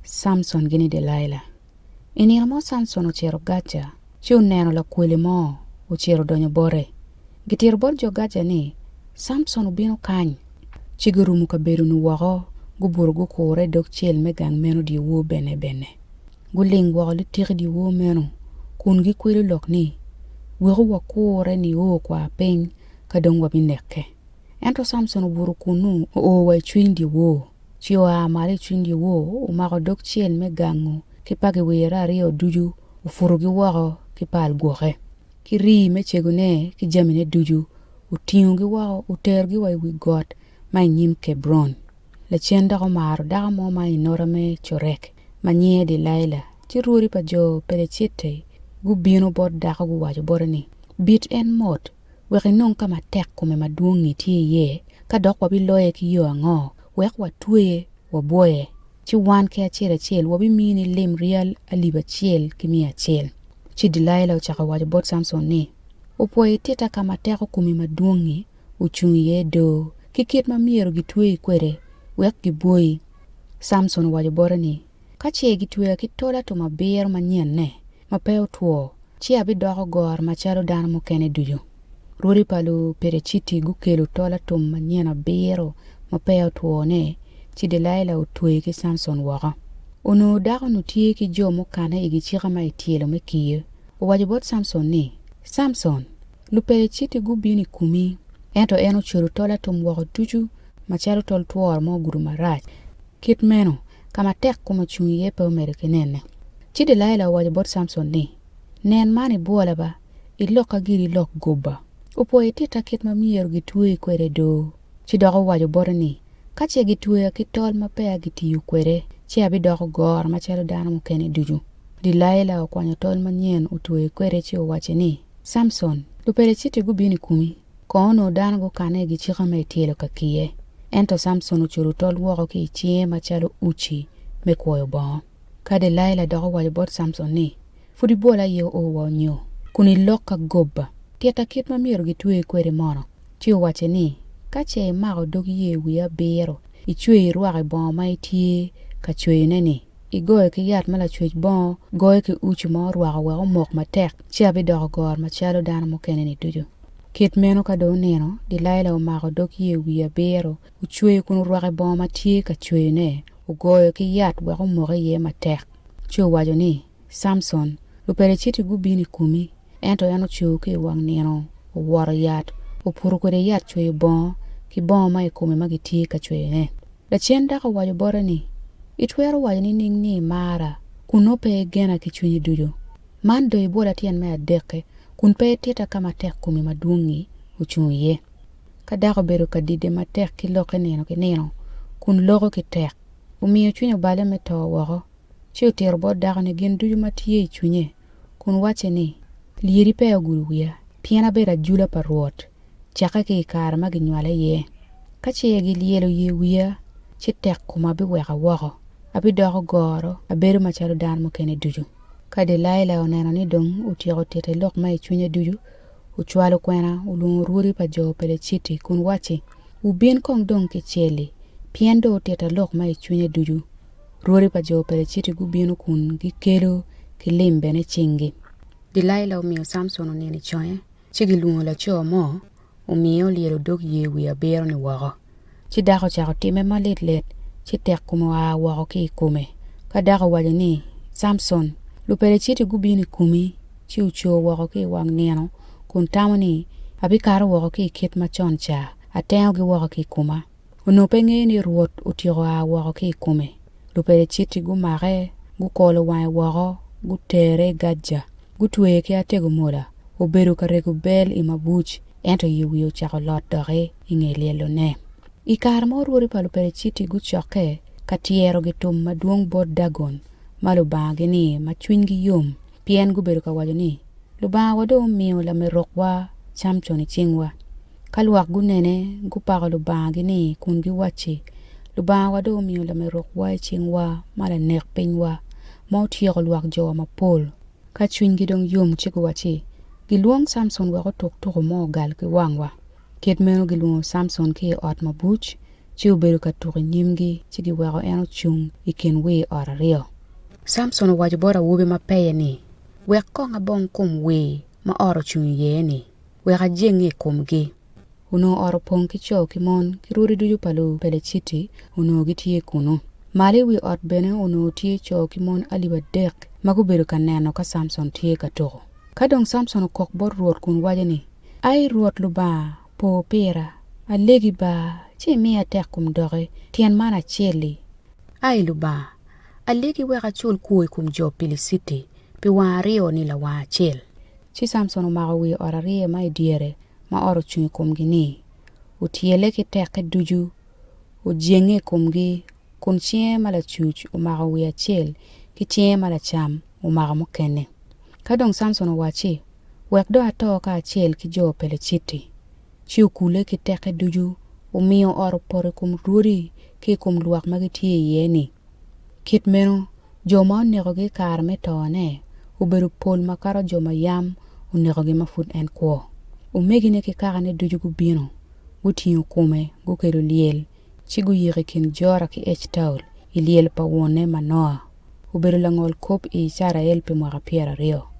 Samson gini Delilah. Inira mo Samson ochero gacha, chi uneno la kwele mo ochero donyo bore. Gitir bol jo gacha ni, Samson ubino kany. Chigurumu kaberu nuwako, guburu gukure dok chiel megang meno di wo bene. Guling wako litiri di wo meno, kun gikwele lok ni, wego wakure ni wo kwa peng kadong wabineke. Ento Samson uburu kunu owe chwindi wo. Chio amari chwindi wo umako dok chiel megango kipage wera rio duju ufurugi wako kipal gwoke. Kiri mechegune kijamine duju utiungi wako utergi wa iwi got ma nyim Kebron. La chenda ko maro daga mo ma inorame chorek ma nye Delilah chiruri pa jo pelechite gubino bod daga guwajo borani. Bit en mot weki nong kama tek kume maduongi tie ye kadok wabiloye ki yo ango wek watue waboye chi wan ke achiel wabi mini lim real aliba chiel kimi achiel. Chi Delilah uchaka wajo bot Samson ni upoye tita kama teko kumi maduongi uchungi ye do kikit mamiero gitue kwere wek giboyi. Samson wajo bora ni kache gitue kitola to maber manyen ne mapeo tuo chi abidoko gor machalo dano mokene dujo. Ruri palu perechiti gukelo tola tom manyen abero mapeo tuo ne chi Delilah utue ki Samson waka. Ono dako nutie ki jo mokana igichika ma itielo mekiyo. Uwajo bot Samson ni, Samson, lupere chiti gubini kumi, ento eno churu tola tom wako duju machalo tol tuor mo guru marach. Kit meno, kama tek kuma chungi yepe umerike nene. Chi Delilah uwajo bot Samson ni, nen mani buola ba, iloka giri lok goba. Upoye tita kit mamiero gitue kwere do. Chi doko uwajo bora ni, kache gitue kitol mapea gitiyu kwere, chi abidoko gor machalo dano mokene duju. Delilah ukwanyo tol manyen utue kwere chi uwache ni, Samson, lupere chiti gubini kumi, kono dano gukane gichika maitielo kakie. Ento Samson uchuru tol wako ki ichie machalo uchi mekwoyo bao. Ka Delilah doko wajo bot Samson ni, fudibola ye owa nyo, kuni loka goba, tieta kit mamiero gitue kwere mono. Chi uwache ni, kache mako dogi ye wia bero, ichue iruake bao maitie ka chue neni. Igoye ki yat mala chwech bon, goye ki uchi ma ruaka weko mok matek, chi abidoko gor machalo dano mokene ni dujo. Kit meno ka do neno, Delilah umako dok ye wia bero, uchwe kunu ruake bon matie ka chwe ne, ugoye ki yat weko moke ye matek. Chwe wajo ni, Samson, lupere chiti gubini kumi, ento yano chwe ki wang neno, uwaro yat, upuru kwede yat chwe bon, ki bon ma ikume magitie ka chwe ne. La chenda ka wajo bora ni, itwero wajo ni ning ni mara, kunope gena ki chwenye dujo. Man do ibola tiyan mea deke, kun pe tita kama tek kumi maduongi uchungi ye. Kadako beru kadide matek ki loke neno ki neno, kun loko ki tek. Umiyo chunyo bale meto wako, chi utero bod dako ni gen dujo matiye ichunye, kun wache ni, liyeri pe guru wia, piena bera jula pa ruot, chaka ki ikara magi nywale ye. Kache ye gilielo ye wia, chi tek kuma bi weka wako, abidoko goro, aberu machalo dan mokene dujo. Ka Delilah oneno ni dong utieko tete lok ma ichunye duju, uchwalo kwena ulungururi pa jo pelechiti kun wache, ubin kong dong kicheli, piendo tete lok ma ichunye duju, ruri pa jo pelechiti gubino kun gikelo kilimbe ne chingi. Delilah umiyo Samson oneni choye, chigi lungo la cho mo, umiyo lielo dog ye wia bero ni wako. Chi dako chako time ma let, chi tek kuma wako ki kume. Ka dako wajo ni, Samson, lupere chiti gubini kumi, chi ucho wako ki wang neno, kun tamo ni, abikaro wako ki kit machon cha, ateo gi wako ki kuma. Unope nge ni ruot utiro wako ki kume. Lupere chiti gumare, gukolo wang wako, gutere gadja, gutwe ki atego mola, uberu karegu bel imabuch, ento yuwi uchako lot dore, inge lielo ne. Ikar mo ruri pa lupere chiti guchoke, katiero gitum maduong bod dagon, malubagi ni machwingi yum, pien guberu ka wajo ni, lubanga wado miyo la merokwa, chamchoni chingwa. Kaluak gunene, gupaka lubagi ni kungi wachi, lubanga wado miyo la merokwa chingwa, mala nekpingwa, mautiyo luak jowa mapol. Kachwingi dong yum chiku wachi, giluong Samson wako tok mo gal ki wangwa. Kit meno giluong Samson ki ot mabuch, ci obedo ka tuko nyimgi ci giweko en ochung I kin wi ot aryo. Samson owacho bora wobe mapeye ni, wek konga bong kum wi ma ot ochung iye ni, wek ajeng kumgi. Uno ot opong ki co ki mon ki rudi duju palu Peleciti uno gitie kuno. Mali wi ot bene uno tie co ki mon aliba dek ma gubedo ka neno ka Samson tie ka tuko. Ka dong Samson okok bor ruot kun waje ni, ai ruot luba po pira alegi ba ci mia tek kum doge tien mana cheli. Ai luba alegi weka chul kuwe kum jo Peleciti pi wario ni la wa chel. Ci Samson umaga wi orarie ma idiere ma oro chungi kumgi ni. Utiele ki teke duju ujenge kumgi kun chie mala chuch umaga wi achel ki chie mala cham umaga mokene. Kadong Samson wachi wek do ato ka achel ki jo Peleciti. Ci ukule ki teke duju umiyo oro pore kum ruri ki kum luak magitie yeni. Kit meno jo ma onego gi kar me tone ubedo pol makaro jo ma yam unego gi mafut en kwo. Umegine ki kakane duju gubino gutiyo kume gukedo liel ci guyire kin jora ki Eshtaol iliel pa wone Manoa. Ubedo langol kop I Israel pi mwaka 20.